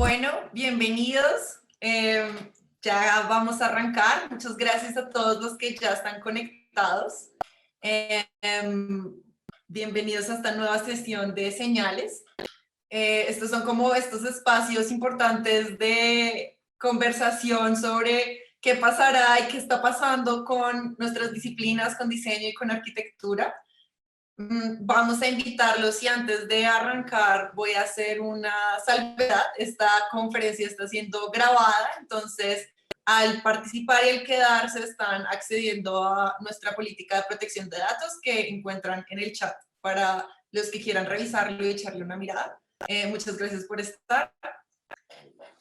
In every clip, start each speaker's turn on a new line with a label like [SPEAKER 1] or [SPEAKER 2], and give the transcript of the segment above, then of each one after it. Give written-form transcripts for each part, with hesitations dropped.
[SPEAKER 1] Bueno, bienvenidos. Ya vamos a arrancar. Muchas gracias a todos los que ya están conectados. Bienvenidos a esta nueva sesión de Señales. Estos son como estos espacios importantes de conversación sobre qué pasará y qué está pasando con nuestras disciplinas, con diseño y con arquitectura. Vamos a invitarlos y antes de arrancar voy a hacer una salvedad. Esta conferencia está siendo grabada, entonces al participar y al quedarse están accediendo a nuestra política de protección de datos que encuentran en el chat para los que quieran revisarlo y echarle una mirada. Muchas gracias por estar.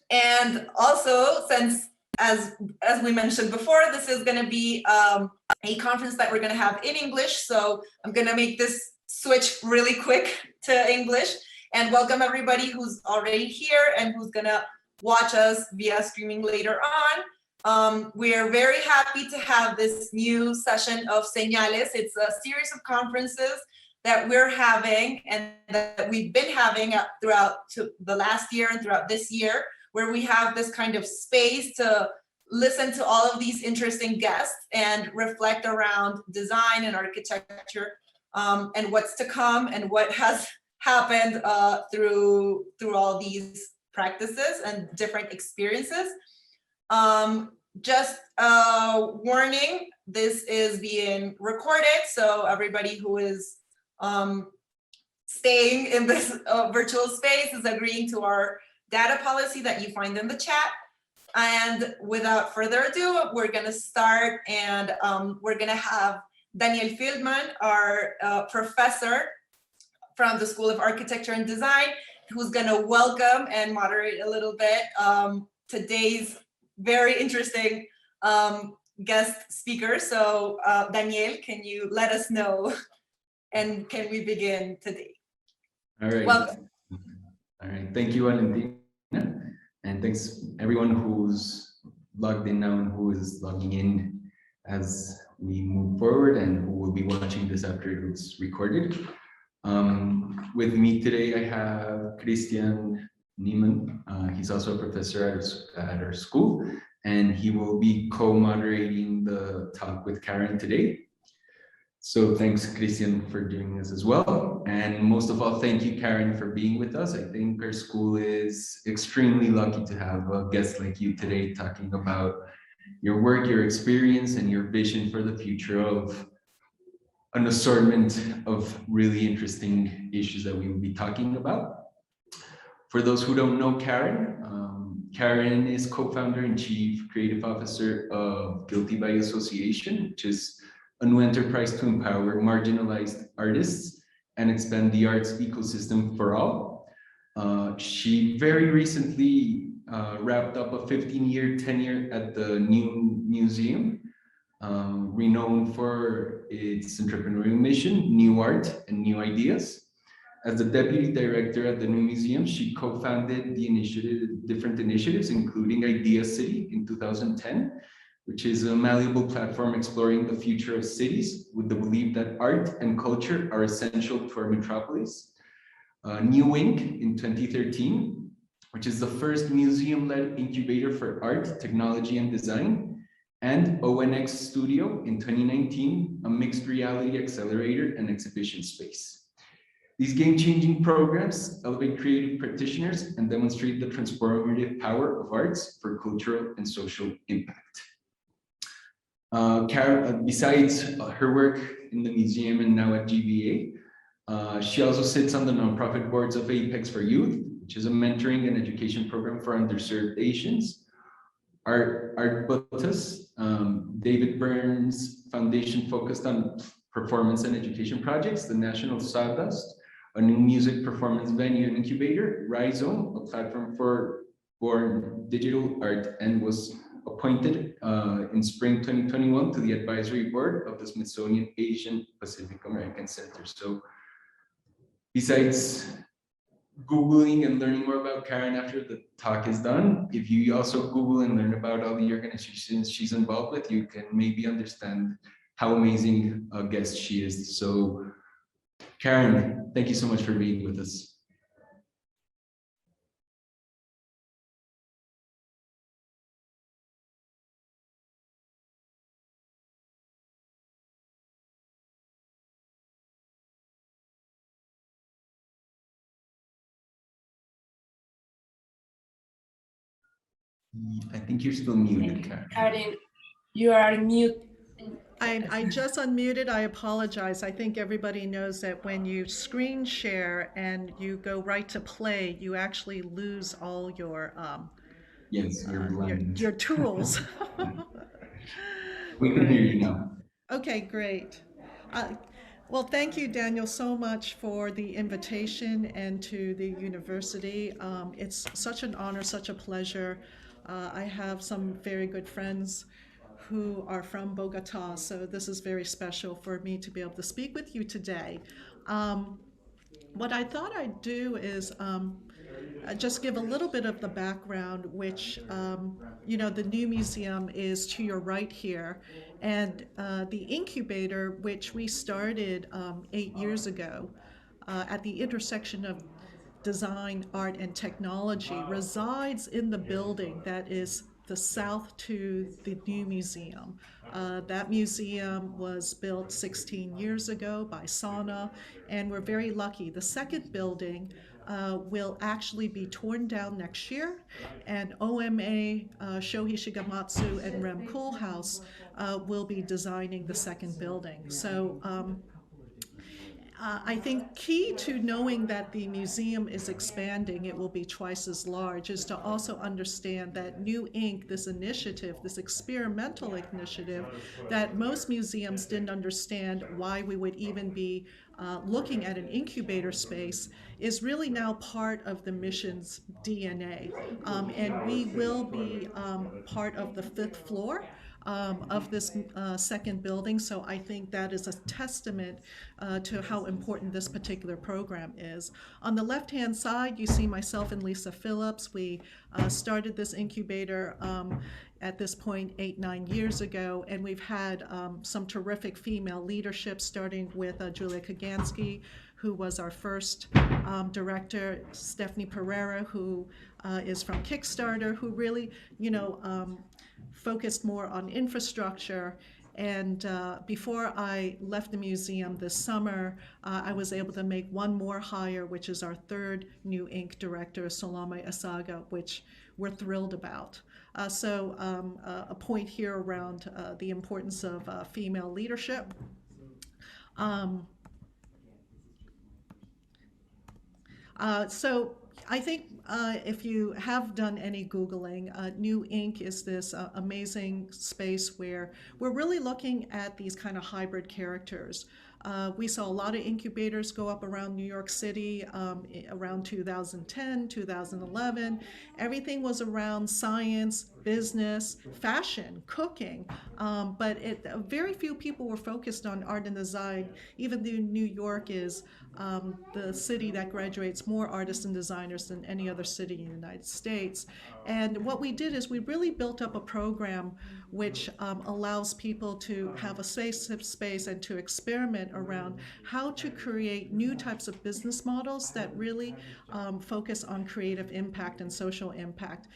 [SPEAKER 1] And also, since as we mentioned before, this is going to be a conference that we're going to have in English, so I'm going to make this switch really quick to English and welcome everybody who's already here and who's going to watch us via streaming later on. We are very happy to have this new session of Señales. It's a series of conferences that we're having and that we've been having throughout the last year and throughout this year, where we have this kind of space to listen to all of these interesting guests and reflect around design and architecture and what's to come and what has happened through all these practices and different experiences. Just warning, this is being recorded, so everybody who is staying in this virtual space is agreeing to our data policy that you find in the chat. And without further ado, we're going to start, and we're going to have Daniel Feldman, our professor from the School of Architecture and Design, who's going to welcome and moderate a little bit today's very interesting guest speaker. So Daniel, can you let us know, and can we begin today?
[SPEAKER 2] All right.
[SPEAKER 1] Welcome.
[SPEAKER 2] All right. Thank you, Valentina. And thanks everyone who's logged in now and who is logging in as we move forward and who will be watching this after it's recorded. With me today, I have Christian Niemann. He's also a professor at our school, and he will be co-moderating the talk with Karen today. So thanks, Christian, for doing this as well. And most of all, thank you, Karen, for being with us. I think our school is extremely lucky to have a guest like you today talking about your work, your experience, and your vision for the future of an assortment of really interesting issues that we will be talking about. For those who don't know Karen, Karen is co-founder and chief creative officer of Guilty by Association, which is a new enterprise to empower marginalized artists and expand the arts ecosystem for all. She very recently wrapped up a 15-year tenure at the New Museum, renowned for its entrepreneurial mission, new art and new ideas. As the deputy director at the New Museum, she co-founded different initiatives, including Idea City in 2010, which is a malleable platform exploring the future of cities with the belief that art and culture are essential to our metropolis. New Wing in 2013, which is the first museum-led incubator for art, technology, and design. And ONX Studio in 2019, a mixed reality accelerator and exhibition space. These game-changing programs elevate creative practitioners and demonstrate the transformative power of arts for cultural and social impact. Karen, besides her work in the museum and now at GBA, she also sits on the nonprofit boards of Apex for Youth, which is a mentoring and education program for underserved Asians. Artbutus, David Burns Foundation focused on performance and education projects, the National Sawdust, a new music performance venue and incubator, Rhizome, a platform for born digital art, and was appointed in spring 2021 to the advisory board of the Smithsonian Asian Pacific American Center. So besides Googling and learning more about Karen after the talk is done, if you also Google and learn about all the organizations she's involved with, you can maybe understand how amazing a guest she is. So Karen, thank you so much for being with us. I think you're still muted, Karen.
[SPEAKER 3] Karen, you are mute.
[SPEAKER 4] I just unmuted. I apologize. I think everybody knows that when you screen share and you go right to play, you actually lose all your
[SPEAKER 2] Yes, you're blind.
[SPEAKER 4] your tools.
[SPEAKER 2] We can hear you now.
[SPEAKER 4] Okay, great. Well, thank you, Daniel, so much for the invitation and to the university. It's such an honor, such a pleasure. I have some very good friends who are from Bogota, so this is very special for me to be able to speak with you today. What I thought I'd do is just give a little bit of the background, which, you know, the new museum is to your right here. And the incubator, which we started 8 years ago at the intersection of design, art, and technology, resides in the building that is the south to the new museum. That museum was built 16 years ago by Sana, and we're very lucky. The second building will actually be torn down next year, and OMA, Shohei Shigematsu, and Rem Koolhaas will be designing the second building. So I think key to knowing that the museum is expanding, it will be twice as large, is to also understand that New Ink, this initiative, this experimental initiative, that most museums didn't understand why we would even be looking at an incubator space, is really now part of the mission's DNA. And we will be part of the 5th floor of this second building. So I think that is a testament to how important this particular program is. On the left-hand side, you see myself and Lisa Phillips. We started this incubator at this point 8-9 years ago, and we've had some terrific female leadership, starting with Julia Kagansky, who was our first director, Stephanie Pereira, who is from Kickstarter, who really, you know, focused more on infrastructure. And before I left the museum this summer, I was able to make one more hire, which is our third New Ink director, Salome Asaga, which we're thrilled about. So a point here around the importance of female leadership. So I think if you have done any Googling, New Ink is this amazing space where we're really looking at these kind of hybrid characters. We saw a lot of incubators go up around New York City around 2010, 2011. Everything was around science, business, fashion, cooking, but very few people were focused on art and design, even though New York is the city that graduates more artists and designers than any other city in the United States. And what we did is we really built up a program which allows people to have a safe space and to experiment around how to create new types of business models that really focus on creative impact and social impact.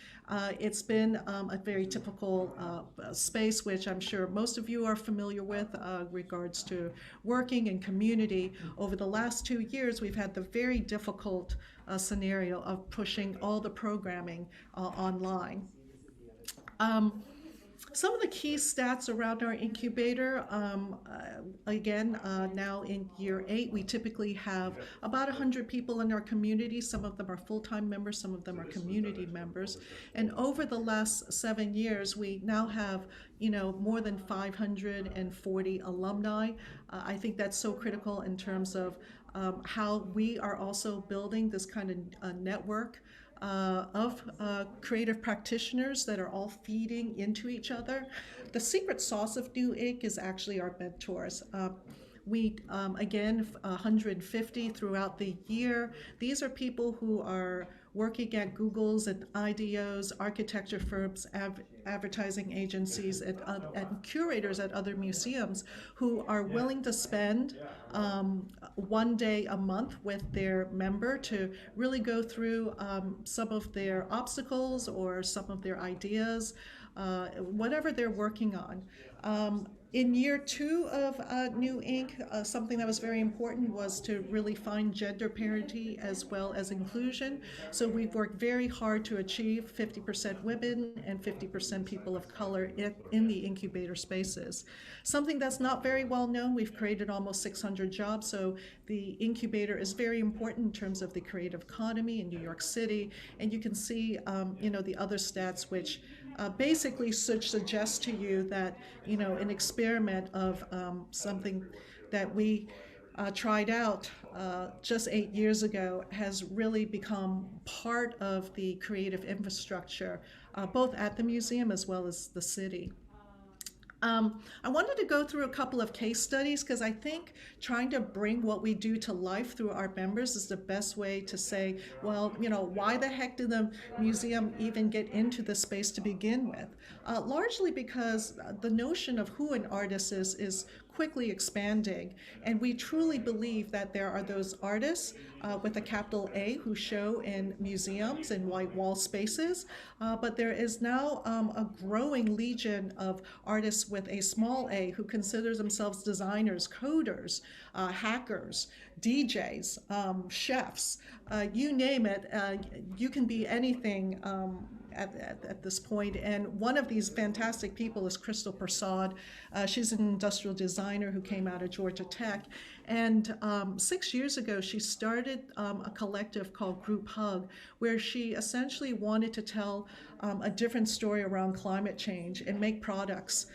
[SPEAKER 4] It's been a very typical space, which I'm sure most of you are familiar with, regards to working in community. Over the last 2 years, we've had the very difficult scenario of pushing all the programming online. Some of the key stats around our incubator, again, now in year 8, we typically have about 100 people in our community. Some of them are full-time members, some of them are community members. And over the last 7 years, we now have, you know, more than 540 alumni. I think that's so critical in terms of how we are also building this kind of network of creative practitioners that are all feeding into each other. The secret sauce of New Ink is actually our mentors. We, again, 150 throughout the year. These are people who are working at Google's and IDEO's, architecture firms, advertising agencies, and curators at other museums who are willing to spend 1 day a month with their member to really go through some of their obstacles or some of their ideas, whatever they're working on. In year 2 of New Ink, something that was very important was to really find gender parity as well as inclusion. So we've worked very hard to achieve 50% women and 50% people of color in the incubator spaces. Something that's not very well known, we've created almost 600 jobs, so the incubator is very important in terms of the creative economy in New York City. And you can see, the other stats which basically suggest to you that, an experiment of something that we tried out just 8 years ago has really become part of the creative infrastructure, both at the museum as well as the city. I wanted to go through a couple of case studies because I think trying to bring what we do to life through our members is the best way to say, well, why the heck did the museum even get into the space to begin with? Largely because the notion of who an artist is quickly expanding, and we truly believe that there are those artists with a capital A who show in museums and white wall spaces, but there is now a growing legion of artists with a small a who consider themselves designers, coders, hackers, DJs, chefs, you name it. You can be anything at this point. And one of these fantastic people is Crystal Prasad. She's an industrial designer who came out of Georgia Tech. And 6 years ago, she started a collective called Group Hug, where she essentially wanted to tell a different story around climate change and make products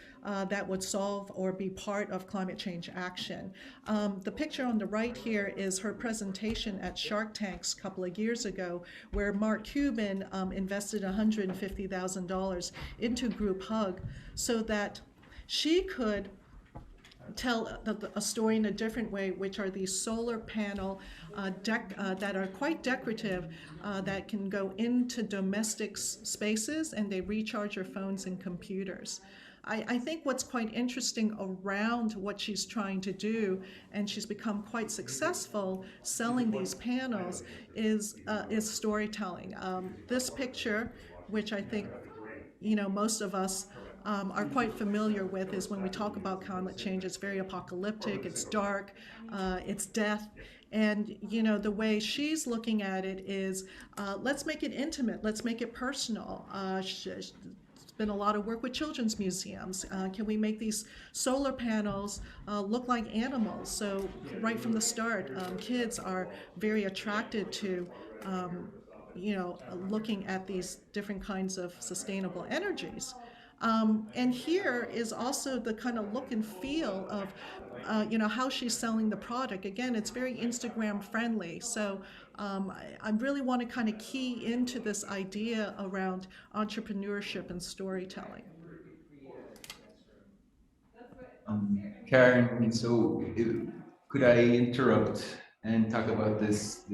[SPEAKER 4] that would solve or be part of climate change action. The picture on the right here is her presentation at Shark Tanks a couple of years ago, where Mark Cuban invested $150,000 into Group Hug so that she could tell a story in a different way, which are these solar panel that are quite decorative, that can go into domestic spaces, and they recharge your phones and computers. I think what's quite interesting around what she's trying to do, and she's become quite successful selling these panels, is storytelling. This picture, which I think most of us are quite familiar with, is when we talk about climate change, it's very apocalyptic, it's dark, it's death. And the way she's looking at it is, let's make it intimate, let's make it personal. It's been a lot of work with children's museums. Can we make these solar panels look like animals? So right from the start, kids are very attracted to looking at these different kinds of sustainable energies. And here is also the kind of look and feel of, how she's selling the product. Again, it's very Instagram friendly. So I really want to kind of key into this idea around entrepreneurship and storytelling.
[SPEAKER 2] Karen, so could I interrupt and talk about this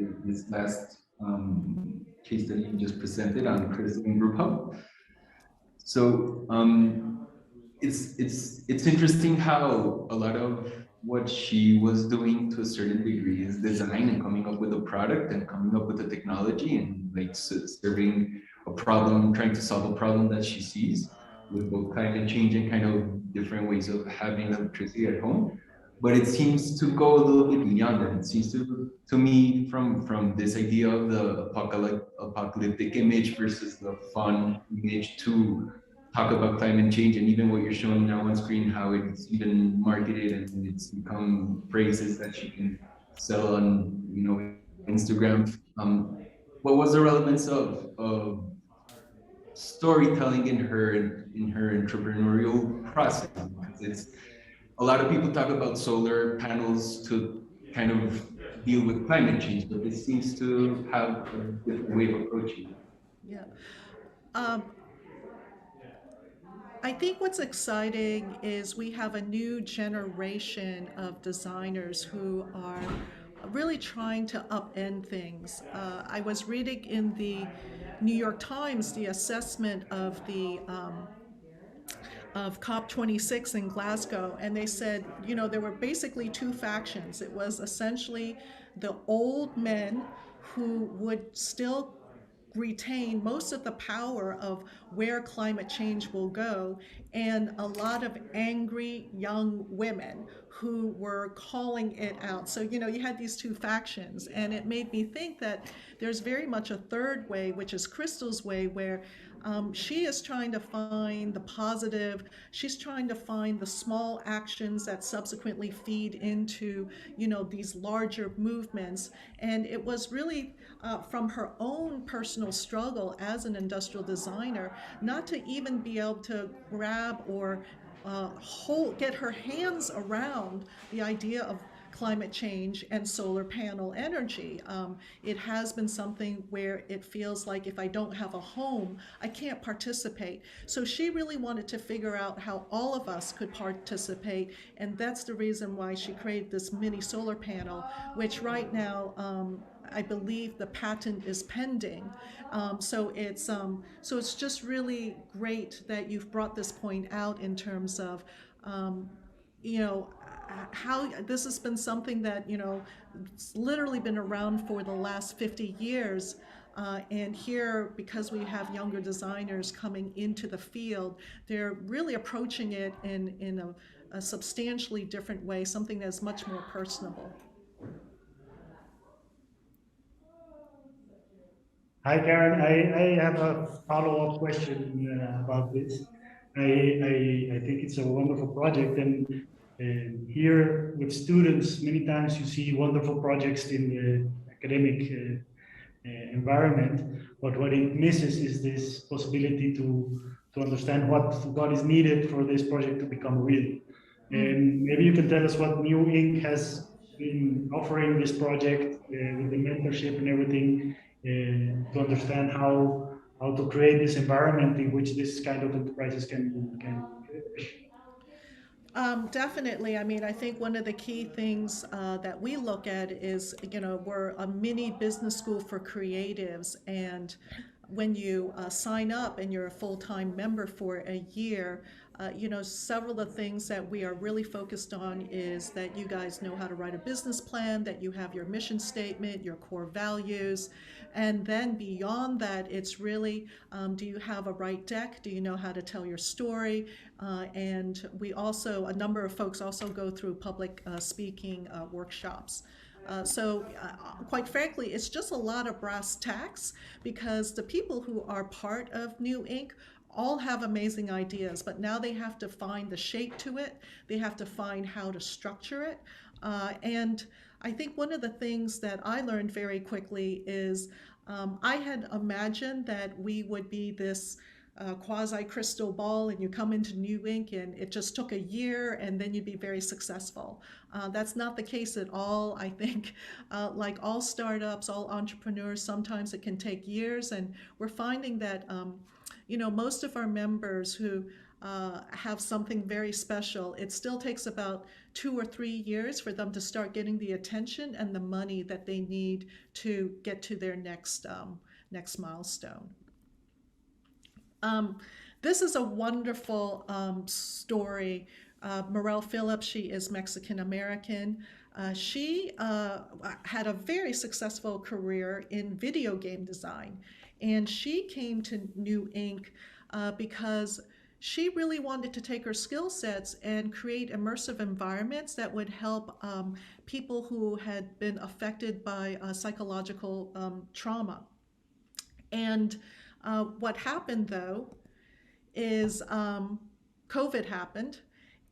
[SPEAKER 2] last case that you just presented on criticism group hub? So it's interesting how a lot of what she was doing to a certain degree is design and coming up with a product and coming up with a technology and like serving a problem, trying to solve a problem that she sees with both climate change and kind of different ways of having electricity at home. But it seems to go a little bit beyond that. It seems to me from this idea of the apocalyptic image versus the fun image to talk about climate change, and even what you're showing now on screen, how it's even marketed and it's become phrases that you can sell on, Instagram. What was the relevance of storytelling in her entrepreneurial process? Because it's a lot of people talk about solar panels to kind of deal with climate change, but this seems to have a different way of approaching it.
[SPEAKER 4] Yeah. I think what's exciting is we have a new generation of designers who are really trying to upend things. I was reading in the New York Times the assessment of the of COP26 in Glasgow, and they said, there were basically two factions. It was essentially the old men who would still retain most of the power of where climate change will go, and a lot of angry young women who were calling it out. So, you know, you had these two factions, and it made me think that there's very much a third way, which is Crystal's way, where she is trying to find the positive. She's trying to find the small actions that subsequently feed into, you know, these larger movements. And it was really from her own personal struggle as an industrial designer, not to even be able to grab or get her hands around the idea of climate change and solar panel energy. It has been something where it feels like if I don't have a home, I can't participate. So she really wanted to figure out how all of us could participate, and that's the reason why she created this mini solar panel, which right now I believe the patent is pending. So it's just really great that you've brought this point out in terms of you know, how this has been something that, you know, it's literally been around for the last 50 years. And here, because we have younger designers coming into the field, they're really approaching it in a substantially different way, something that's much more personable.
[SPEAKER 5] Hi, Karen. I have a follow-up question about this. I think it's a wonderful project, and here with students, many times you see wonderful projects in the academic environment, but what it misses is this possibility to understand what is needed for this project to become real. And maybe you can tell us what New Ink has been offering this project with the mentorship and everything to understand how to create this environment in which this kind of enterprises can flourish.
[SPEAKER 4] Definitely. I mean, I think one of the key things that we look at is, you know, we're a mini business school for creatives, and when you sign up and you're a full-time member for a year, you know, several of the things that we are really focused on is that you guys know how to write a business plan, that you have your mission statement, your core values, and then beyond that, it's really, do you have a right deck? Do you know how to tell your story? And we also, a number of folks also go through public speaking workshops. So quite frankly, it's just a lot of brass tacks, because the people who are part of New Ink all have amazing ideas, but now they have to find the shape to it. They have to find how to structure it. And I think one of the things that I learned very quickly is I had imagined that we would be this quasi-crystal ball, and you come into New Ink and it just took a year and then you'd be very successful. That's not the case at all. I think like all startups, all entrepreneurs, sometimes it can take years, and we're finding that you know, most of our members who have something very special, it still takes about 2 or 3 years for them to start getting the attention and the money that they need to get to their next milestone. This is a wonderful story. Morell Phillips, she is Mexican American. She had a very successful career in video game design, and she came to New Ink because she really wanted to take her skill sets and create immersive environments that would help people who had been affected by psychological trauma. And what happened, though, is COVID happened,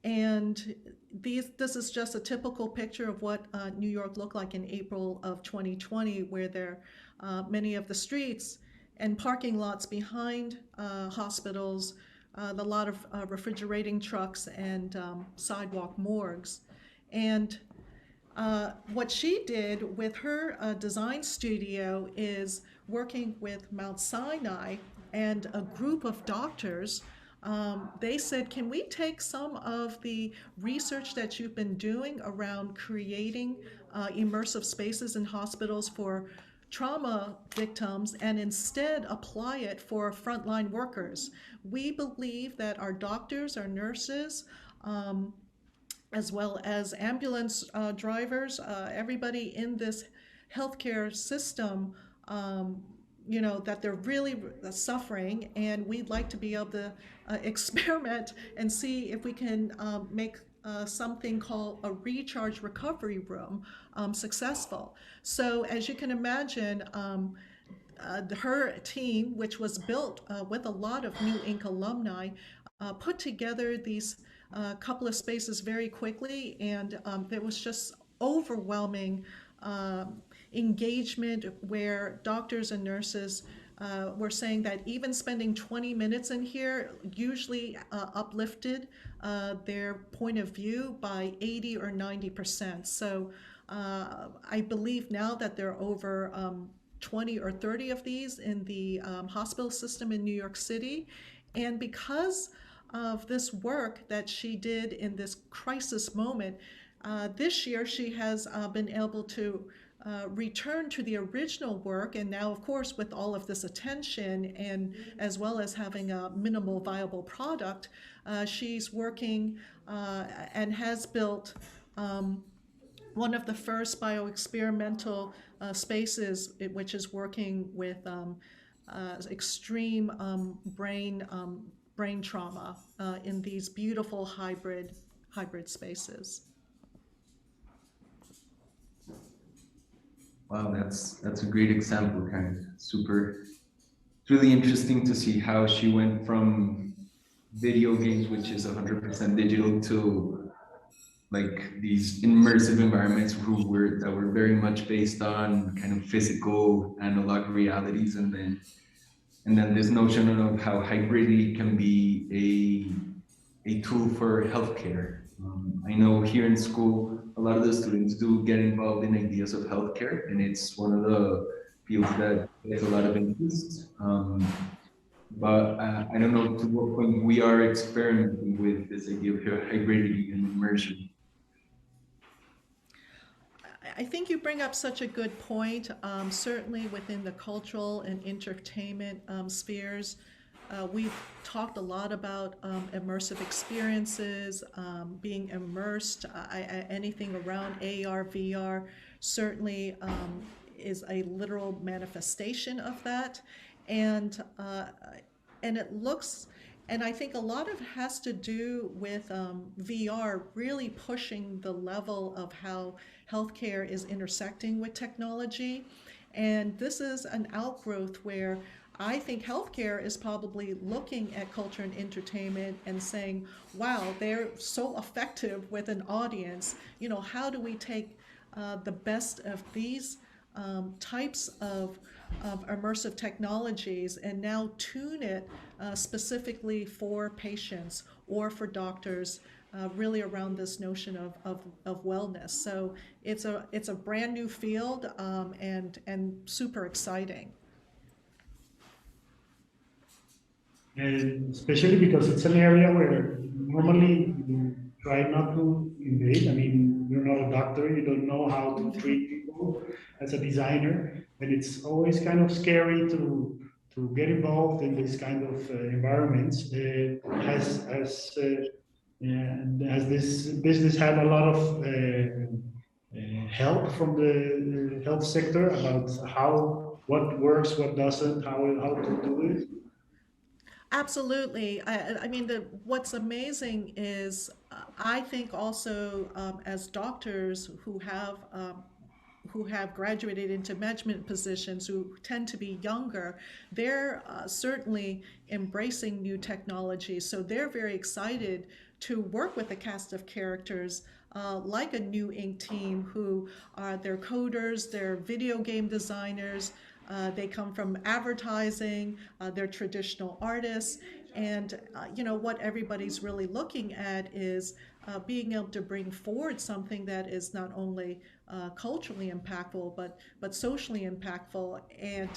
[SPEAKER 4] and this is just a typical picture of what New York looked like in April of 2020, where many of the streets and parking lots behind hospitals, a lot of refrigerating trucks and sidewalk morgues. And what she did with her design studio is working with Mount Sinai and a group of doctors. They said, can we take some of the research that you've been doing around creating immersive spaces in hospitals for trauma victims and instead apply it for frontline workers? We believe that our doctors, our nurses, as well as ambulance drivers, everybody in this healthcare system that they're really suffering, and we'd like to be able to experiment and see if we can make something called a recharge recovery room successful. So as you can imagine, her team, which was built with a lot of New Inc. alumni, put together these couple of spaces very quickly, and there was just overwhelming engagement where doctors and nurses were saying that even spending 20 minutes in here usually uplifted their point of view by 80 or 90%. So I believe now that there are over 20 or 30 of these in the hospital system in New York City. And because of this work that she did in this crisis moment, this year she has been able to return to the original work, and now, of course, with all of this attention and as well as having a minimal viable product, she's working and has built one of the first bioexperimental spaces, which is working with extreme brain trauma in these beautiful hybrid spaces.
[SPEAKER 2] Wow, that's a great example, kind of super. It's really interesting to see how she went from video games, which is 100% digital, to like these immersive environments that were very much based on kind of physical analog realities, and then this notion of how hybridity can be a tool for healthcare. I know here in school, a lot of the students do get involved in ideas of healthcare, and it's one of the fields that gets a lot of interest. But I don't know to what point we are experimenting with this idea of hybridity and immersion.
[SPEAKER 4] I think you bring up such a good point. Certainly within the cultural and entertainment spheres, we've talked a lot about immersive experiences, being immersed. Anything around AR, VR certainly is a literal manifestation of that. And it looks, and I think a lot of it has to do with VR really pushing the level of how healthcare is intersecting with technology. And this is an outgrowth where I think healthcare is probably looking at culture and entertainment and saying, wow, they're so effective with an audience. How do we take the best of these types of immersive technologies and now tune it specifically for patients or for doctors, really around this notion of wellness. So it's a brand new field and super exciting.
[SPEAKER 5] And especially because it's an area where normally you try not to invade. I mean, you're not a doctor, you don't know how to treat people as a designer, and it's always kind of scary to get involved in this kind of environments. Has this business had a lot of help from the health sector about what works, what doesn't, how to do it?
[SPEAKER 4] Absolutely. I mean, what's amazing is I think also as doctors who have graduated into management positions, who tend to be younger, they're certainly embracing new technology. So they're very excited to work with a cast of characters like a New Inc. team who are they're coders, they're video game designers, they come from advertising, they're traditional artists, and what everybody's really looking at is being able to bring forward something that is not only culturally impactful but socially impactful, and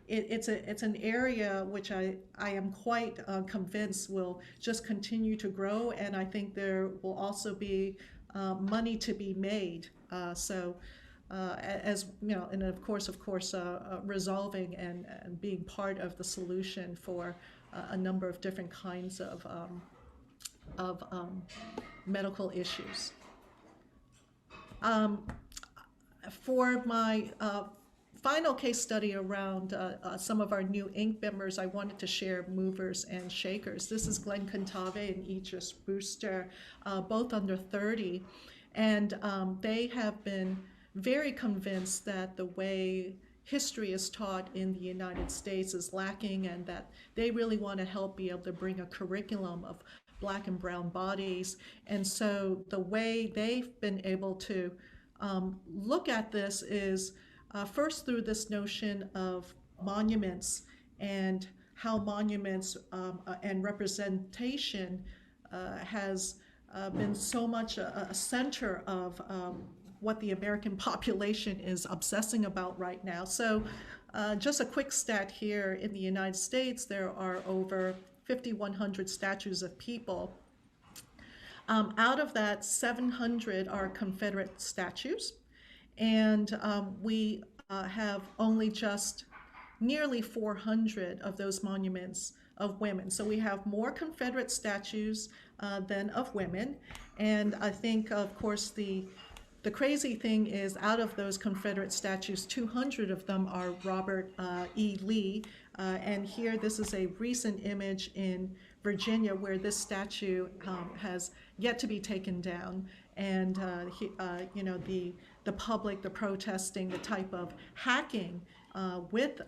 [SPEAKER 4] it's an area which I am quite convinced will just continue to grow, and I think there will also be money to be made. As you know, and of course, resolving and being part of the solution for a number of different kinds of medical issues. For my final case study around some of our new ink members, I wanted to share movers and shakers. This is Glenn Cantave and Idris Brewster, both under 30. And they have been very convinced that the way history is taught in the United States is lacking, and that they really want to help be able to bring a curriculum of Black and brown bodies. And so the way they've been able to look at this is first through this notion of monuments and how monuments and representation has been so much a center of what the American population is obsessing about right now. So just a quick stat here, in the United States, there are over 5,100 statues of people. Out of that, 700 are Confederate statues, and we have only just nearly 400 of those monuments of women. So we have more Confederate statues than of women. And I think, of course, the crazy thing is, out of those Confederate statues, 200 of them are Robert E. Lee. And here, this is a recent image in Virginia where this statue has yet to be taken down. And you know, the public, the protesting, the type of hacking with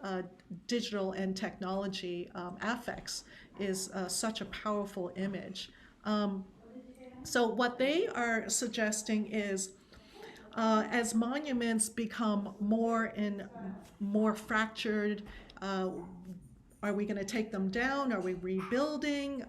[SPEAKER 4] digital and technology affects is such a powerful image. So what they are suggesting is, as monuments become more and more fractured, are we going to take them down? Are we rebuilding?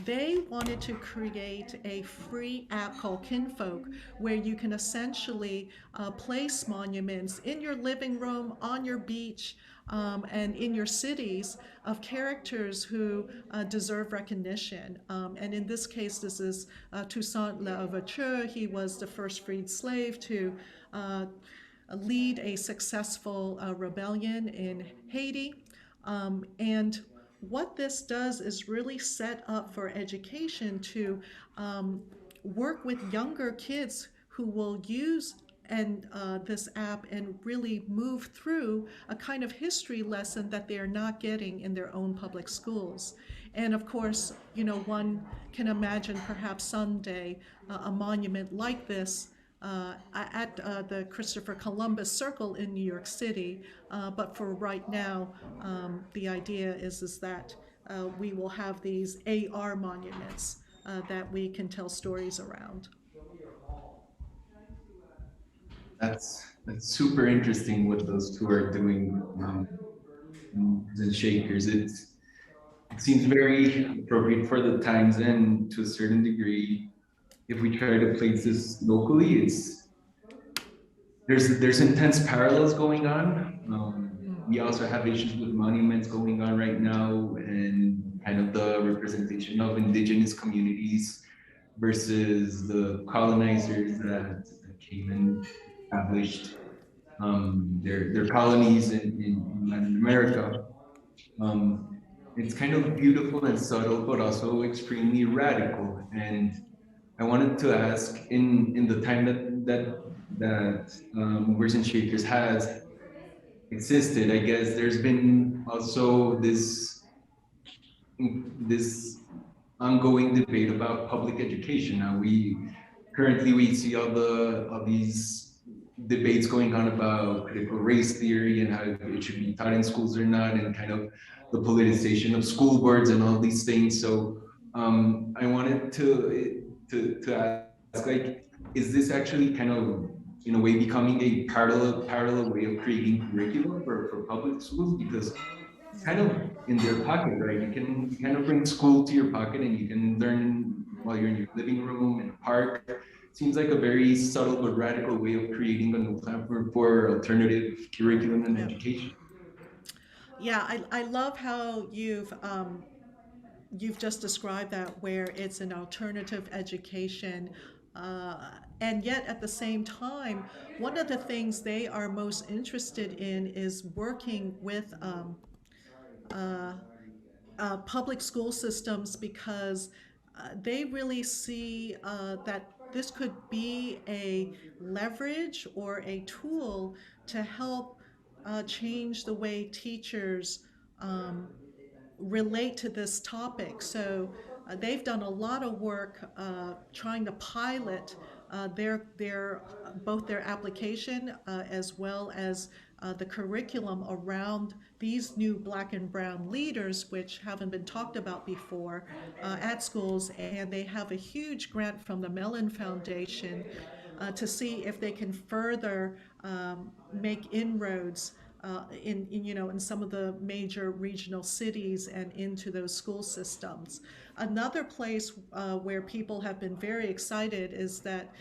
[SPEAKER 4] They wanted to create a free app called Kinfolk, where you can essentially place monuments in your living room, on your beach, and in your cities of characters who deserve recognition. And in this case, this is Toussaint Louverture. He was the first freed slave to lead a successful rebellion in Haiti. And what this does is really set up for education to work with younger kids who will use this app and really move through a kind of history lesson that they are not getting in their own public schools. And of course, you know, one can imagine perhaps someday a monument like this at the Christopher Columbus Circle in New York City. But for right now, the idea is that we will have these AR monuments that we can tell stories around.
[SPEAKER 2] That's super interesting what those two are doing. The shakers, it seems very appropriate for the times, and to a certain degree, if we try to place this locally, there's intense parallels going on. We also have issues with monuments going on right now, and kind of the representation of indigenous communities versus the colonizers that came and established their colonies in Latin America. It's kind of beautiful and subtle, but also extremely radical. And I wanted to ask, in the time that Movers and Shakers has existed, I guess there's been also this ongoing debate about public education. Now we see all these debates going on about critical race theory and how it should be taught in schools or not, and kind of the politicization of school boards and all these things. So I wanted to ask, like, is this actually kind of in a way becoming a parallel way of creating curriculum for public schools? Because it's kind of in their pocket, right? You can kind of bring school to your pocket and you can learn while you're in your living room, in a park. Seems like a very subtle but radical way of creating a new platform for alternative curriculum and education.
[SPEAKER 4] Yeah, I love how you've just described that, where it's an alternative education. And yet at the same time, one of the things they are most interested in is working with public school systems, because they really see that this could be a leverage or a tool to help change the way teachers relate to this topic. So they've done a lot of work trying to pilot both their application as well as the curriculum around these new Black and Brown leaders, which haven't been talked about before at schools. And they have a huge grant from the Mellon Foundation to see if they can further make inroads in some of the major regional cities and into those school systems. Another place where people have been very excited is that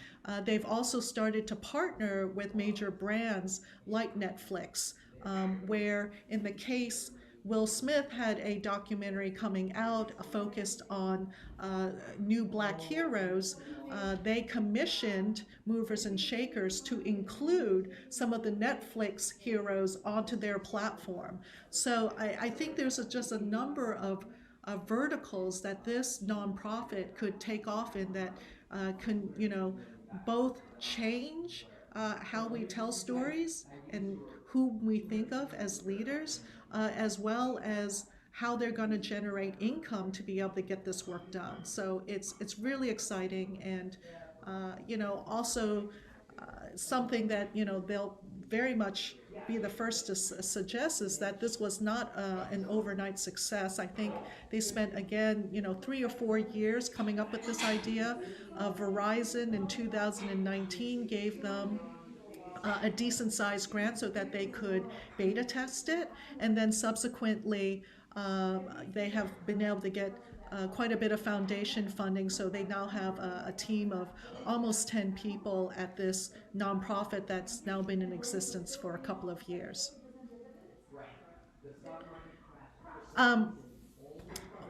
[SPEAKER 4] they've also started to partner with major brands like Netflix, where in the case Will Smith had a documentary coming out focused on new Black heroes. They commissioned movers and shakers to include some of the Netflix heroes onto their platform. So I think there's just a number of verticals that this nonprofit could take off in that can, both change how we tell stories and who we think of as leaders, as well as how they're going to generate income to be able to get this work done. So it's really exciting, and also something that they'll very much be the first to suggest is that this was not an overnight success. I think they spent, again, 3 or 4 years coming up with this idea. Verizon in 2019 gave them a decent sized grant so that they could beta test it, and then subsequently they have been able to get quite a bit of foundation funding, so they now have a team of almost 10 people at this nonprofit that's now been in existence for a couple of years.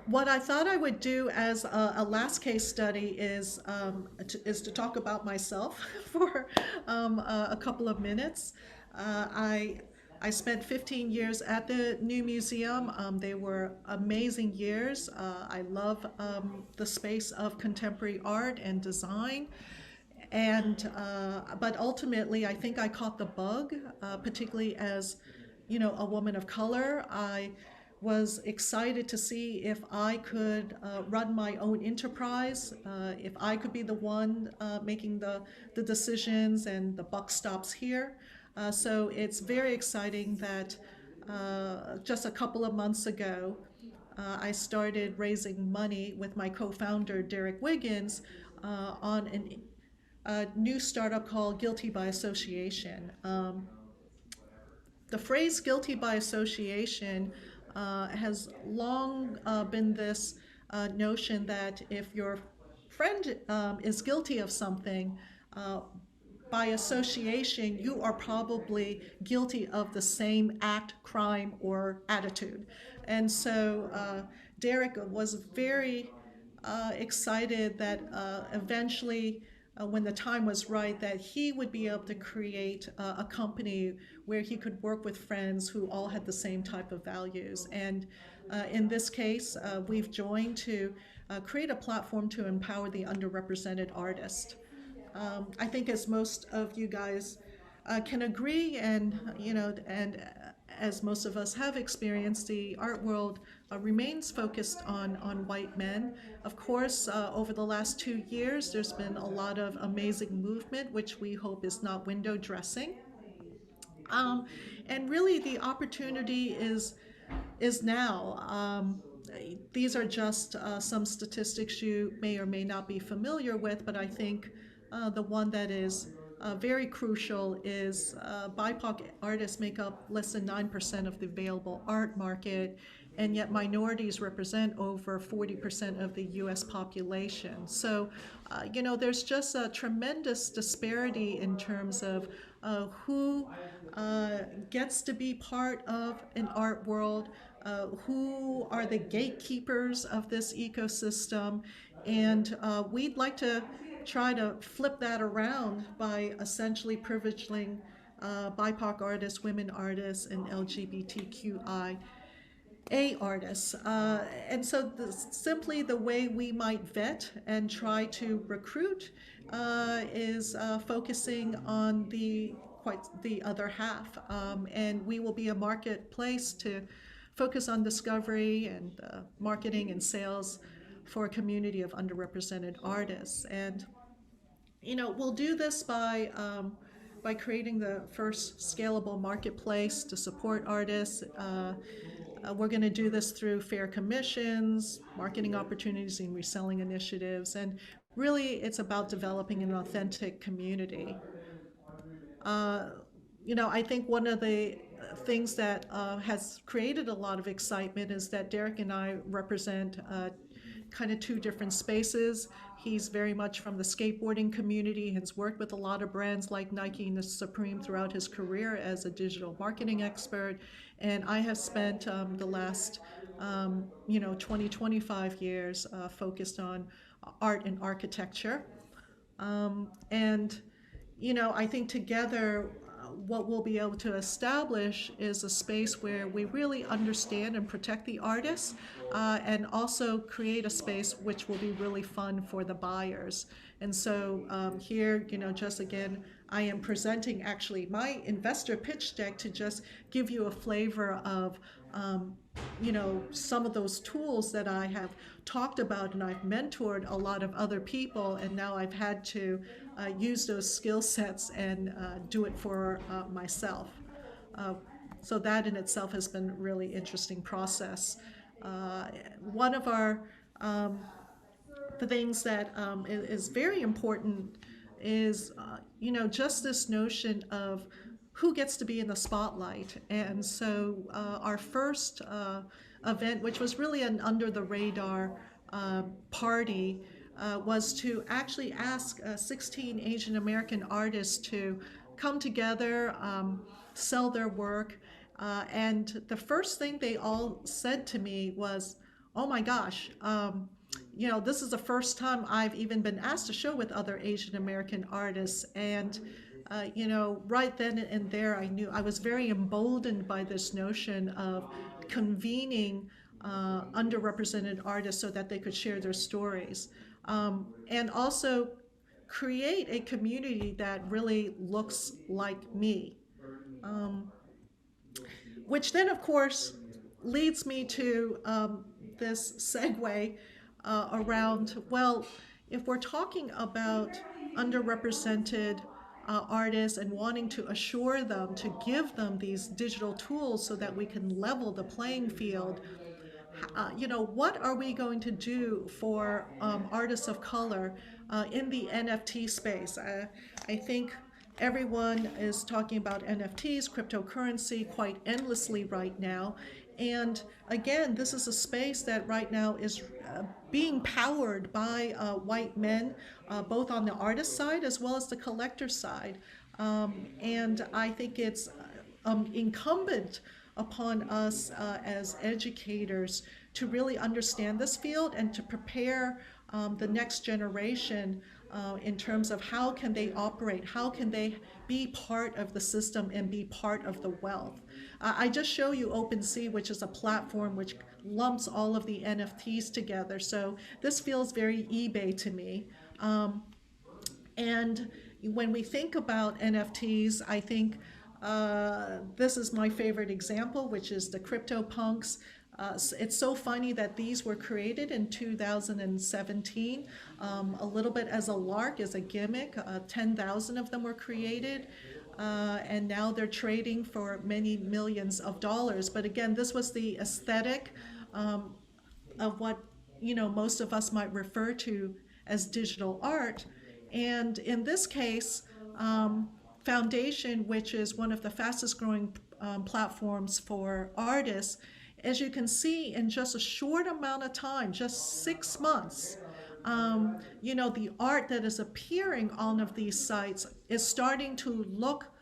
[SPEAKER 4] What I thought I would do as a last case study is to talk about myself for a couple of minutes. I spent 15 years at the new museum. They were amazing years. I love the space of contemporary art and design. But ultimately, I think I caught the bug, particularly as, a woman of color. I was excited to see if I could run my own enterprise, if I could be the one making the decisions and the buck stops here. So it's very exciting that just a couple of months ago, I started raising money with my co-founder, Derek Wiggins, on a new startup called Guilty by Association. The phrase guilty by association has long been this notion that if your friend is guilty of something, by association, you are probably guilty of the same act, crime, or attitude. And so Derek was very excited that eventually, when the time was right, that he would be able to create a company where he could work with friends who all had the same type of values. And in this case, we've joined to create a platform to empower the underrepresented artist. I think, as most of you guys can agree, and as most of us have experienced, the art world remains focused on white men. Of course, over the last 2 years, there's been a lot of amazing movement, which we hope is not window dressing. And really, the opportunity is now. These are just some statistics you may or may not be familiar with, but I think the one that is very crucial is BIPOC artists make up less than 9% of the available art market, and yet minorities represent over 40% of the US population. So, there's just a tremendous disparity in terms of who gets to be part of an art world, who are the gatekeepers of this ecosystem, and we'd like to try to flip that around by essentially privileging BIPOC artists, women artists, and LGBTQIA artists. And so simply the way we might vet and try to recruit is focusing on the other half, and we will be a marketplace to focus on discovery and marketing and sales for a community of underrepresented artists. And we'll do this by creating the first scalable marketplace to support artists. We're going to do this through fair commissions, marketing opportunities, and reselling initiatives. And really, it's about developing an authentic community. I think one of the things that has created a lot of excitement is that Derek and I represent kind of two different spaces. He's very much from the skateboarding community, has worked with a lot of brands like Nike and Supreme throughout his career as a digital marketing expert. And I have spent the last 20, 25 years focused on art and architecture. I think together what we'll be able to establish is a space where we really understand and protect the artists, and also create a space which will be really fun for the buyers. And so here, just again, I am presenting actually my investor pitch deck to just give you a flavor of some of those tools that I have talked about, and I've mentored a lot of other people, and now I've had to use those skill sets and do it for myself. So that in itself has been a really interesting process. One of the things that is very important is, just this notion of who gets to be in the spotlight. And so our first event, which was really an under-the-radar party, was to actually ask 16 Asian American artists to come together, sell their work. And the first thing they all said to me was, oh my gosh, this is the first time I've even been asked to show with other Asian American artists. And right then and there, I knew I was very emboldened by this notion of convening underrepresented artists so that they could share their stories, and also create a community that really looks like me. Which then, of course, leads me to this segue around, well, if we're talking about underrepresented artists and wanting to assure them, to give them these digital tools so that we can level the playing field, what are we going to do for artists of color in the NFT space? I think everyone is talking about NFTs, cryptocurrency, quite endlessly right now. And again, this is a space that right now is being powered by white men, both on the artist side as well as the collector side. And I think it's incumbent upon us as educators to really understand this field and to prepare the next generation in terms of how can they operate, how can they be part of the system and be part of the wealth. I just show you OpenSea, which is a platform which lumps all of the NFTs together. So this feels very eBay to me. And when we think about NFTs, I think this is my favorite example, which is the CryptoPunks. It's so funny that these were created in 2017, a little bit as a lark, as a gimmick. 10,000 of them were created, and now they're trading for many millions of dollars. But again, this was the aesthetic of what most of us might refer to as digital art. And in this case, Foundation, which is one of the fastest growing platforms for artists, as you can see, in just a short amount of time, just 6 months, the art that is appearing on of these sites is starting to look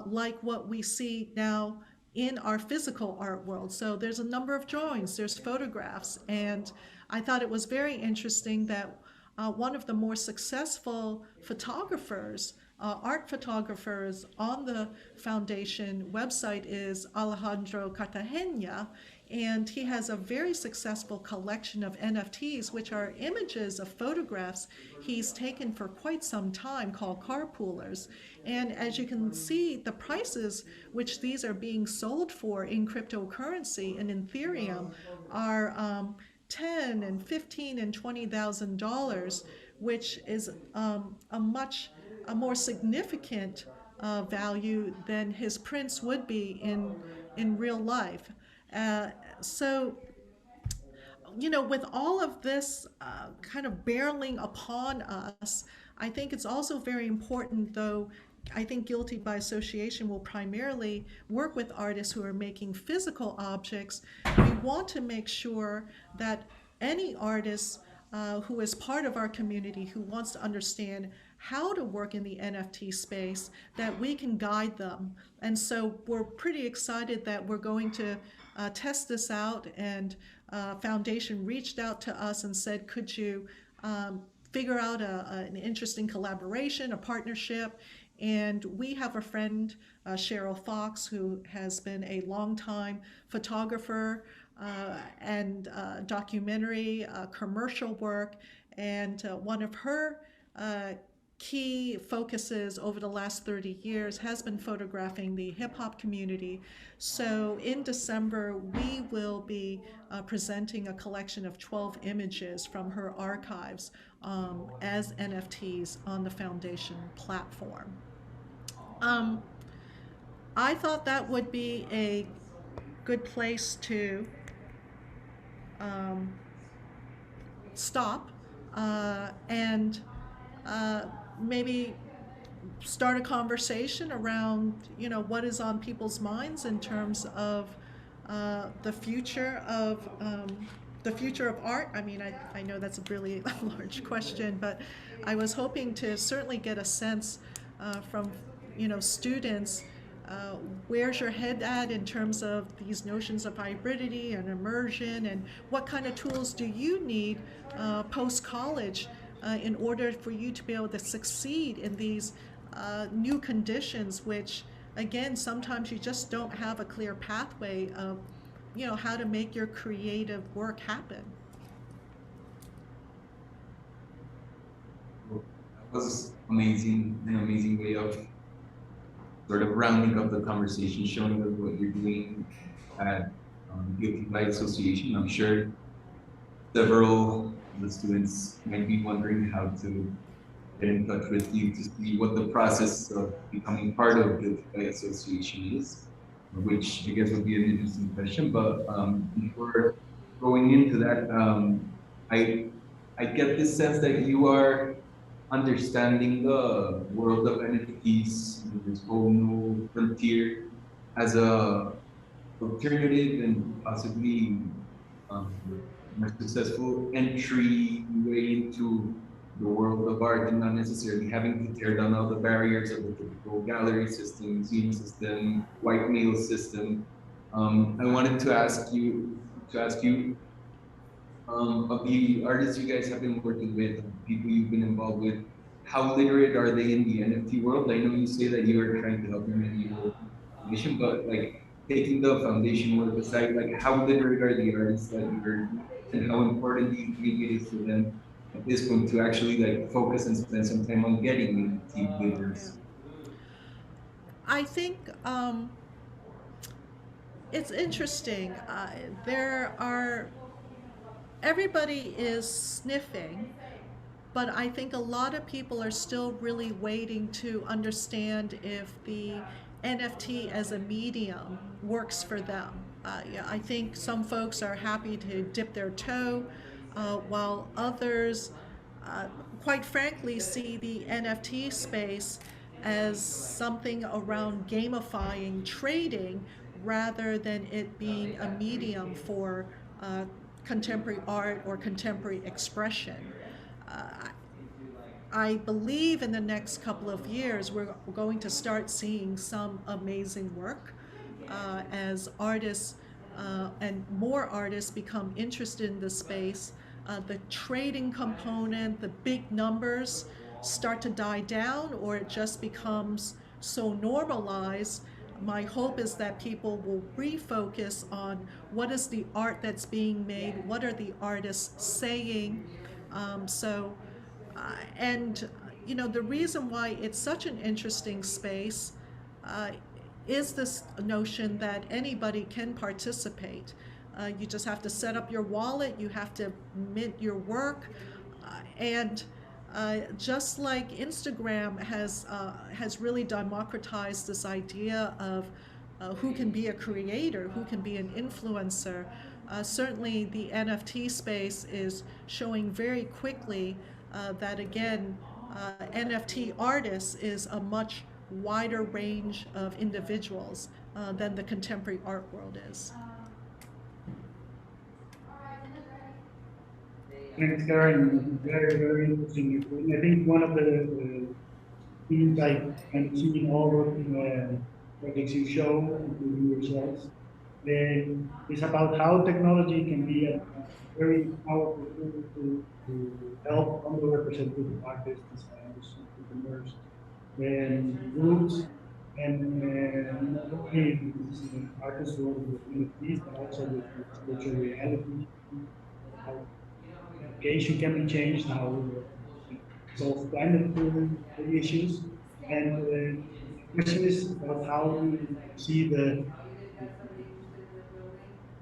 [SPEAKER 4] like what we see now in our physical art world. So there's a number of drawings, there's photographs, and I thought it was very interesting that one of the more successful photographers, art photographers on the Foundation website is Alejandro Cartagena, And he has a very successful collection of NFTs, which are images of photographs he's taken for quite some time, called carpoolers. And as you can see, the prices which these are being sold for in cryptocurrency and in Ethereum are $10,000 and $15,000 and $20,000, which is a more significant value than his prints would be in real life. So, you know, with all of this kind of barreling upon us, I think it's also very important, though, I think Guilty by Association will primarily work with artists who are making physical objects. We want to make sure that any artist who is part of our community, who wants to understand how to work in the NFT space, that we can guide them. And so we're pretty excited that we're going to test this out, and Foundation reached out to us and said, could you figure out an interesting collaboration, a partnership? And we have a friend, Cheryl Fox, who has been a longtime photographer and documentary, commercial work, and one of her key focuses over the last 30 years has been photographing the hip-hop community. So in December, we will be presenting a collection of 12 images from her archives as NFTs on the Foundation platform. I thought that would be a good place to stop and maybe start a conversation around, you know, what is on people's minds in terms of the future of art. I mean, I know that's a really large question, but I was hoping to certainly get a sense from, you know, students, where's your head at in terms of these notions of hybridity and immersion, and what kind of tools do you need post-college in order for you to be able to succeed in these new conditions, which, again, sometimes you just don't have a clear pathway of, you know, how to make your creative work happen.
[SPEAKER 2] That was amazing, an amazing way of sort of rounding up the conversation, showing us what you're doing at Guilty by Association. I'm sure several of the students might be wondering how to get in touch with you to see what the process of becoming part of Guilty by Association is, which I guess would be an interesting question. But before going into that, I get this sense that you are understanding the world of NFTs, this whole new frontier, as a alternative and possibly more successful entry way into the world of art, and not necessarily having to tear down all the barriers of the typical gallery system, museum system, white male system. I wanted to ask you, of the artists you guys have been working with, people you've been involved with, how literate are they in the NFT world? I know you say that you are trying to help them in your foundation, but like taking the foundation work aside, like how literate are the artists that you're, and how important do you think it is for them at this point to actually like focus and spend some time on getting NFT builders?
[SPEAKER 4] I think it's interesting. Everybody is sniffing, but I think a lot of people are still really waiting to understand if the NFT as a medium works for them. Yeah, I think some folks are happy to dip their toe, while others, quite frankly, see the NFT space as something around gamifying trading rather than it being a medium for contemporary art or contemporary expression. I believe in the next couple of years we're going to start seeing some amazing work as artists and more artists become interested in the space. The trading component, the big numbers start to die down, or it just becomes so normalized my hope is that people will refocus on what is the art that's being made, what are the artists saying. And you know, the reason why it's such an interesting space uh, is this notion that anybody can participate. You just have to set up your wallet, you have to mint your work, and just like Instagram has really democratized this idea of who can be a creator, who can be an influencer. Certainly, the NFT space is showing very quickly that again, NFT artists is a much wider range of individuals than the contemporary art world is.
[SPEAKER 5] Thanks, Karen. Very, very interesting. I think one of the themes I can see in all the projects you show, including yourselves, is about how technology can be a very powerful tool to help underrepresented artists, designers, entrepreneurs, and groups, and not only in this artist world with NFTs, but also with virtual reality, how education can be changed, how solve climate issues. And the question is about how we see the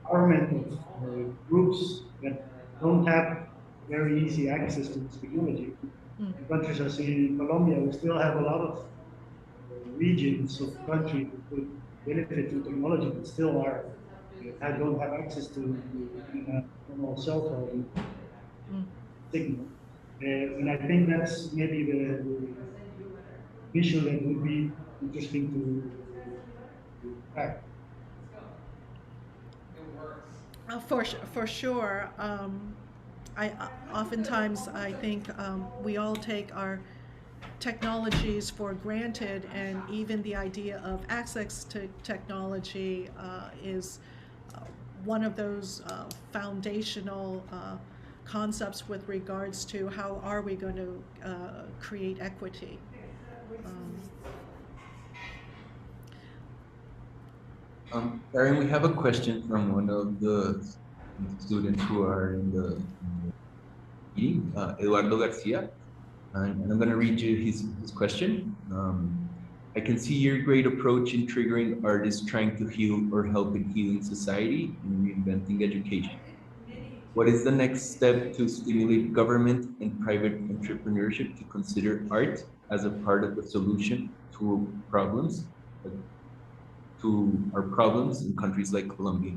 [SPEAKER 5] empowerment of groups that don't have very easy access to this technology. In countries as in Colombia, we still have a lot of regions of country that could benefit from technology, but still don't have access to a normal cell phone signal. And I think that's maybe the issue that would be interesting to track.
[SPEAKER 4] For sure. Oftentimes I think we all take our technologies for granted, and even the idea of access to technology is one of those foundational concepts with regards to how are we going to create equity.
[SPEAKER 6] Karen, we have a question from one of the students who are in the meeting, Eduardo Garcia, and I'm going to read you his question. I can see your great approach in triggering artists trying to heal or help in healing society and reinventing education. What is the next step to stimulate government and private entrepreneurship to consider art as a part of the solution to our problems in countries like Colombia?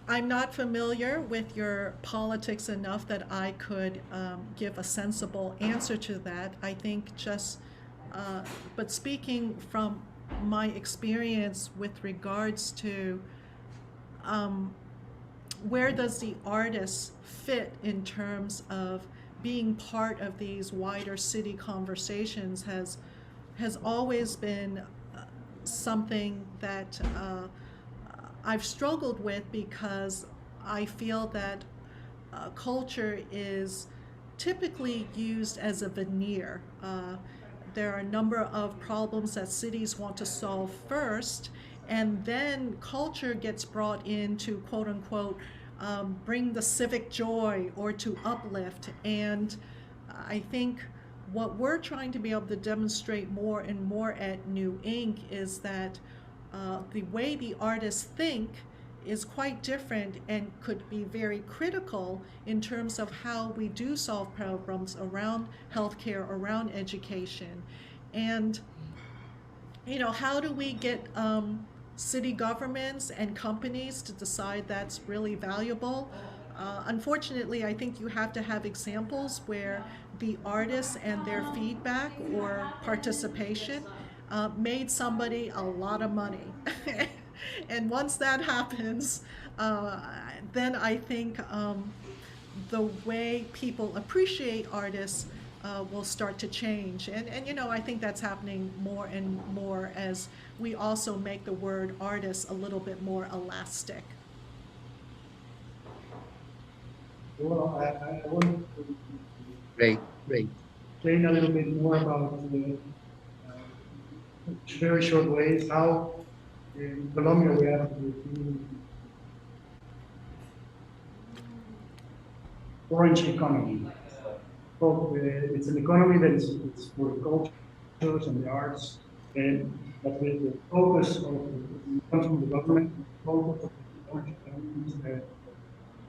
[SPEAKER 4] I'm not familiar with your politics enough that I could give a sensible answer to that. I think but speaking from my experience with regards to where does the artist fit in terms of being part of these wider city conversations has always been something that I've struggled with, because I feel that culture is typically used as a veneer. There are a number of problems that cities want to solve first, and then culture gets brought in to quote unquote bring the civic joy or to uplift. And I think what we're trying to be able to demonstrate more and more at New Ink is that the way the artists think is quite different and could be very critical in terms of how we do solve problems around healthcare, around education. And, you know, how do we get city governments and companies to decide that's really valuable? Unfortunately, I think you have to have examples where the artists and their feedback or participation made somebody a lot of money. And once that happens, then I think the way people appreciate artists will start to change. And you know, I think that's happening more and more as we also make the word artist a little bit more elastic.
[SPEAKER 5] Well, I want to
[SPEAKER 6] Great, great.
[SPEAKER 5] explain a little bit more about very short ways how in Colombia we have the orange economy. So, it's an economy that is it's for cultures and the arts, but the focus of comes from the government. The focus of the orange economy is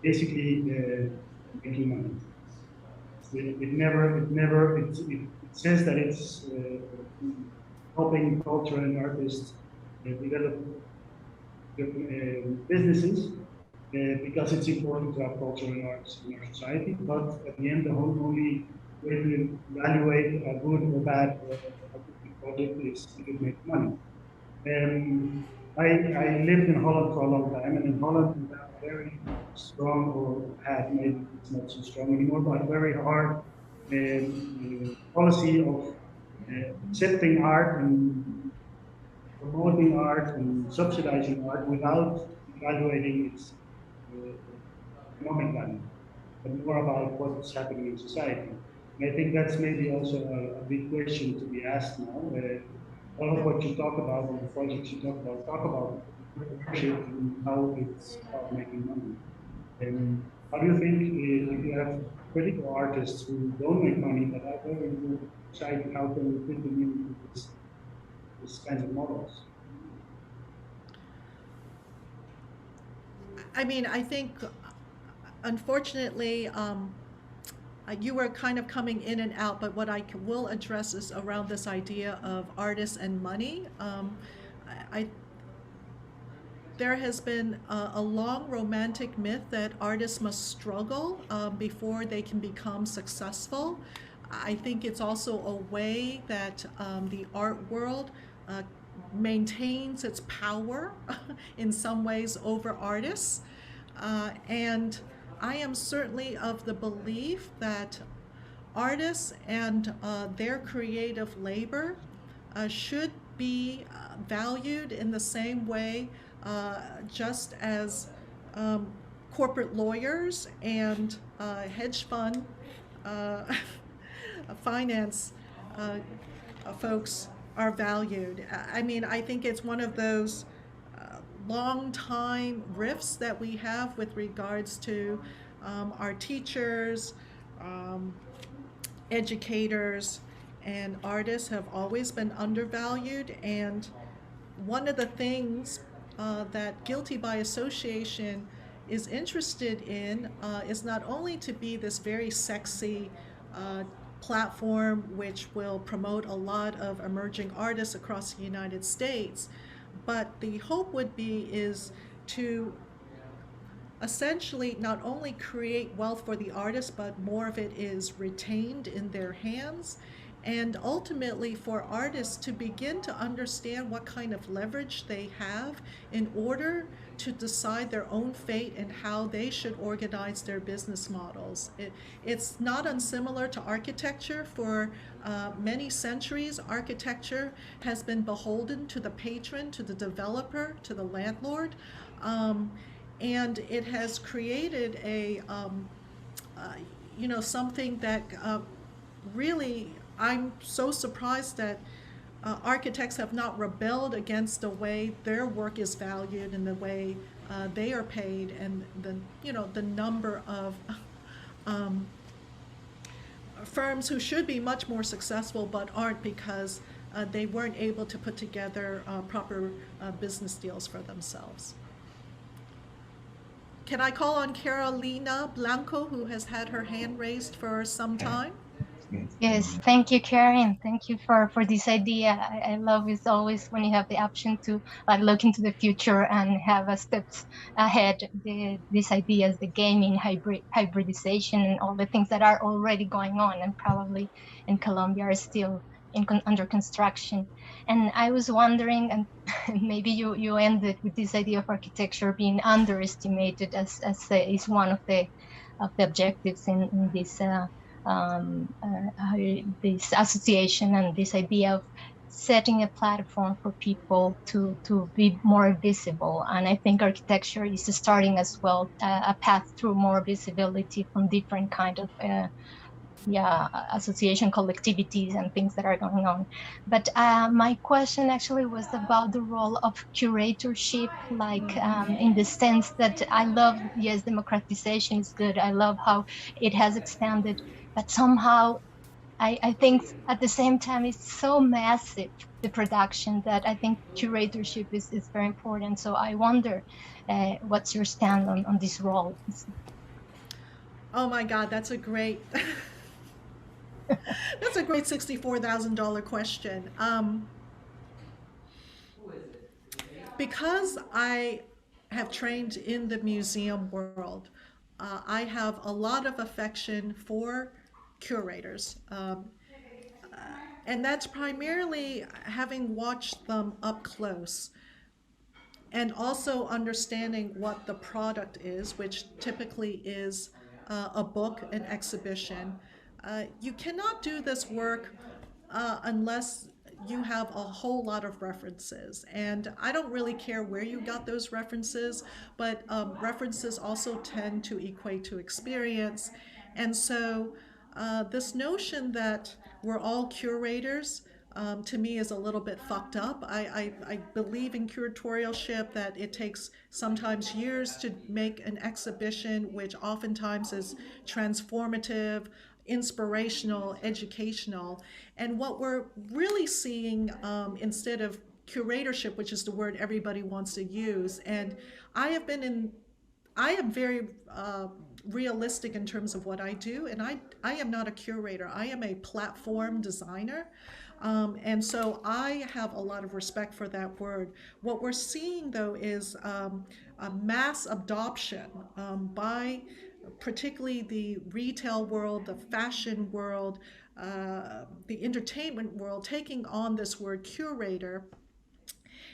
[SPEAKER 5] basically making money. It says that it's helping culture and artists develop businesses because it's important to have culture and arts in our society. But at the end, the whole only way to evaluate a good or bad project is if it makes money. I lived in Holland for a long time, and in Holland we have a very strong, or had, maybe it's not so strong anymore, but very hard policy of accepting art and promoting art and subsidizing art without evaluating its economic value, but more about what's happening in society. And I think that's maybe also a big question to be asked now. All of what you talk about and the projects you talk about entrepreneurship and how it's about making money. And how do you think if you have critical artists who don't make money but are very good society, how can we fit them into this kind of models?
[SPEAKER 4] I mean, I think, unfortunately, you were kind of coming in and out, but what I will address is around this idea of artists and money. There has been a long romantic myth that artists must struggle before they can become successful. I think it's also a way that the art world maintains its power in some ways over artists. And I am certainly of the belief that artists and their creative labor should be valued in the same way just as corporate lawyers and hedge fund finance folks are valued. I mean, I think it's one of those long time rifts that we have with regards to our teachers, educators, and artists have always been undervalued. And one of the things that Guilty by Association is interested in is not only to be this very sexy platform which will promote a lot of emerging artists across the United States, but the hope would be is to essentially not only create wealth for the artists, but more of it is retained in their hands, and ultimately for artists to begin to understand what kind of leverage they have in order to decide their own fate and how they should organize their business models. It's not unsimilar to architecture. For many centuries, architecture has been beholden to the patron, to the developer, to the landlord, and it has created a something that really, I'm so surprised that architects have not rebelled against the way their work is valued and the way they are paid, and the number of firms who should be much more successful but aren't because they weren't able to put together proper business deals for themselves. Can I call on Carolina Blanco, who has had her hand raised for some time?
[SPEAKER 7] Yes, thank you, Karen. Thank you for this idea. I love it always when you have the option to look into the future and have steps ahead. These ideas, the gaming, hybridization, and all the things that are already going on and probably in Colombia are still under construction. And I was wondering, and maybe you ended with this idea of architecture being underestimated as is one of the objectives in this. This association and this idea of setting a platform for people to be more visible. And I think architecture is starting as well a path through more visibility from different kind of association collectivities and things that are going on. But my question actually was about the role of curatorship, like in the sense that I love, yes, democratization is good. I love how it has expanded, but somehow I think at the same time it's so massive, the production, that I think curatorship is very important. So I wonder what's your stand on this role?
[SPEAKER 4] Oh my God, that's a great, that's a great $64,000 question. Because I have trained in the museum world, I have a lot of affection for curators. And that's primarily having watched them up close and also understanding what the product is, which typically is a book, an exhibition. You cannot do this work unless you have a whole lot of references. And I don't really care where you got those references, but references also tend to equate to experience. And so this notion that we're all curators, to me, is a little bit fucked up. I believe in curatorialship, that it takes sometimes years to make an exhibition, which oftentimes is transformative, inspirational, educational. And what we're really seeing, instead of curatorship, which is the word everybody wants to use, and I am very realistic in terms of what I do, and I am not a curator. I am a platform designer. And so I have a lot of respect for that word. What we're seeing, though, is a mass adoption by particularly the retail world, the fashion world, the entertainment world, taking on this word curator.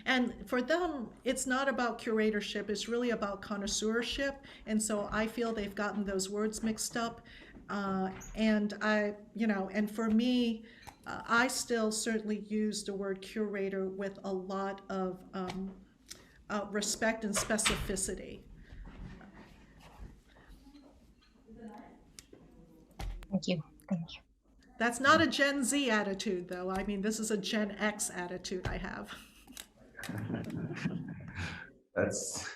[SPEAKER 4] And for them, it's not about curatorship, it's really about connoisseurship. And so I feel they've gotten those words mixed up. And and for me, I still certainly use the word curator with a lot of respect and specificity.
[SPEAKER 7] Thank you. Thank you.
[SPEAKER 4] That's not a Gen Z attitude, though. I mean, this is a Gen X attitude I have.
[SPEAKER 6] That's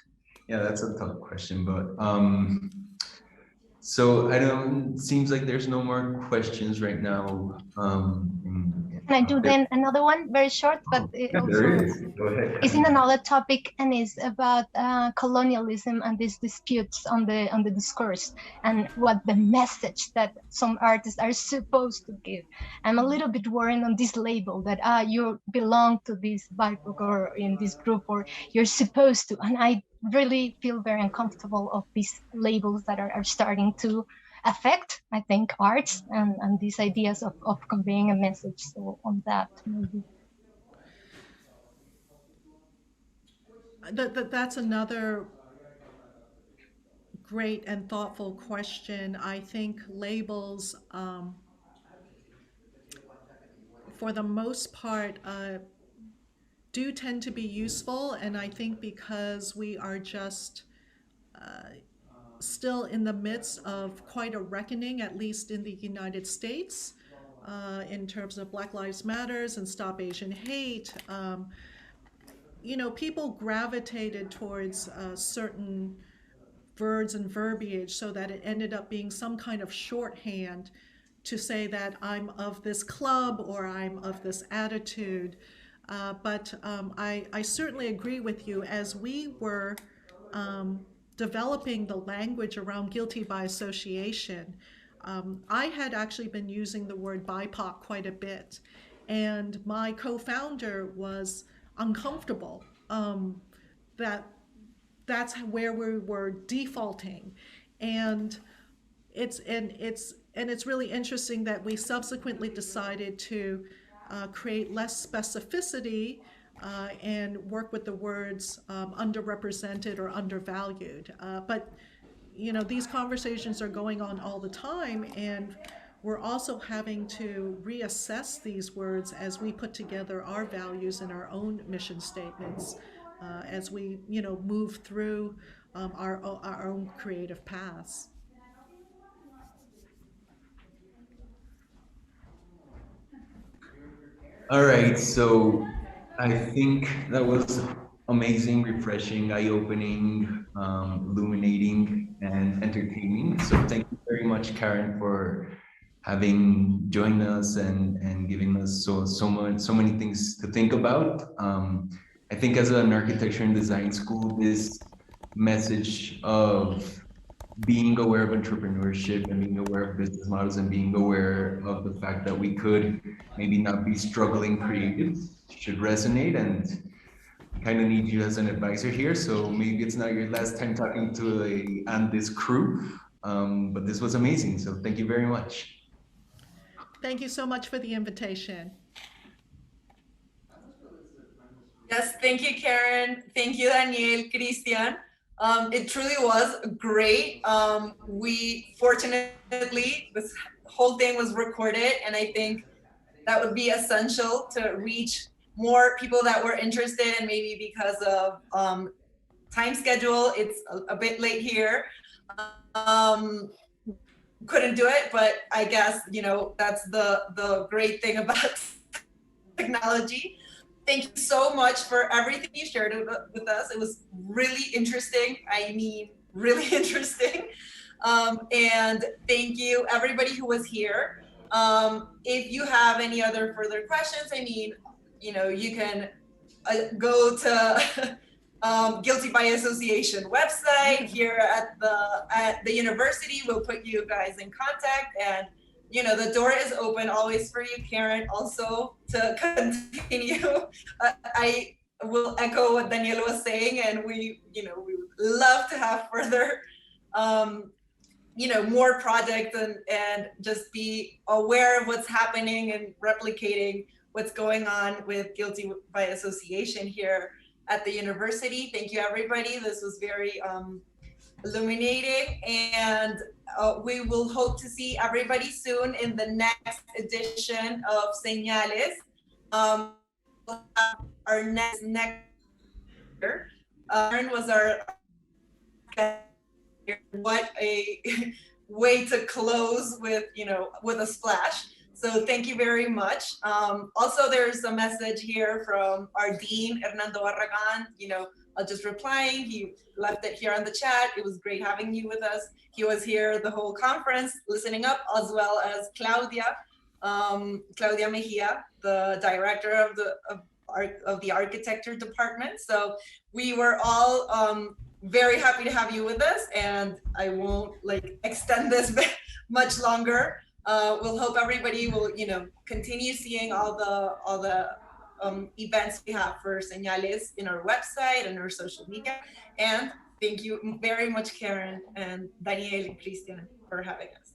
[SPEAKER 6] a tough question, but so I don't. Seems like there's no more questions right now.
[SPEAKER 7] Can I do then another one, very short, but it also
[SPEAKER 6] there is. Go ahead.
[SPEAKER 7] is in another topic, and is about colonialism and these disputes on the discourse, and what the message that some artists are supposed to give. I'm a little bit worried on this label that you belong to this BIPOC or in this group, or you're supposed to, and I really feel very uncomfortable of these labels that are starting to affect, I think, arts and these ideas of conveying a message. So on that, maybe.
[SPEAKER 4] That's another great and thoughtful question. I think labels, for the most part, do tend to be useful, and I think because we are just still in the midst of quite a reckoning, at least in the United States, in terms of Black Lives Matters and Stop Asian Hate. People gravitated towards certain words and verbiage so that it ended up being some kind of shorthand to say that I'm of this club or I'm of this attitude. But I certainly agree with you. As we were developing the language around guilty by association, I had actually been using the word BIPOC quite a bit. And my co-founder was uncomfortable that that's where we were defaulting. And it's really interesting that we subsequently decided to create less specificity and work with the words underrepresented or undervalued. But these conversations are going on all the time, and we're also having to reassess these words as we put together our values and our own mission statements, as we, move through our own creative paths.
[SPEAKER 6] All right, so I think that was amazing, refreshing, eye-opening, illuminating, and entertaining. So thank you very much, Karen, for having joined us and giving us so many things to think about. I think as an architecture and design school, this message of being aware of entrepreneurship and being aware of business models and being aware of the fact that we could maybe not be struggling creatives should resonate, and I kind of need you as an advisor here. So maybe it's not your last time talking to this crew, but this was amazing. So thank you very much.
[SPEAKER 4] Thank you so much for the invitation.
[SPEAKER 1] Yes, thank you, Karen. Thank you, Daniel, Christian. It truly was great. We fortunately, this whole thing was recorded, and I think that would be essential to reach more people that were interested, and maybe because of time schedule, it's a bit late here. Couldn't do it, but I guess, that's the great thing about technology. Thank you so much for everything you shared with us. It was really interesting. I mean, really interesting. And thank you, everybody who was here. If you have any other further questions, I mean, you can go to Guilty by Association website here at the university. We'll put you guys in contact, and the door is open always for you, Karen, also to continue. I will echo what Daniel was saying, and we would love to have further, more projects and just be aware of what's happening and replicating what's going on with Guilty by Association here at the university. Thank you, everybody. This was very illuminating, and we will hope to see everybody soon in the next edition of Señales. Our next year, Aaron was our what a way to close with with a splash. So thank you very much. Also, there's a message here from our dean, Hernando Barragan. Just replying. He left it here on the chat. It was great having you with us. He was here the whole conference, listening up, as well as Claudia Mejia, the director of the architecture department. So we were all very happy to have you with us, and I won't extend this much longer. We'll hope everybody will continue seeing all the events we have for Señales in our website and our social media. And thank you very much, Karen and Daniel and Christian, for having us.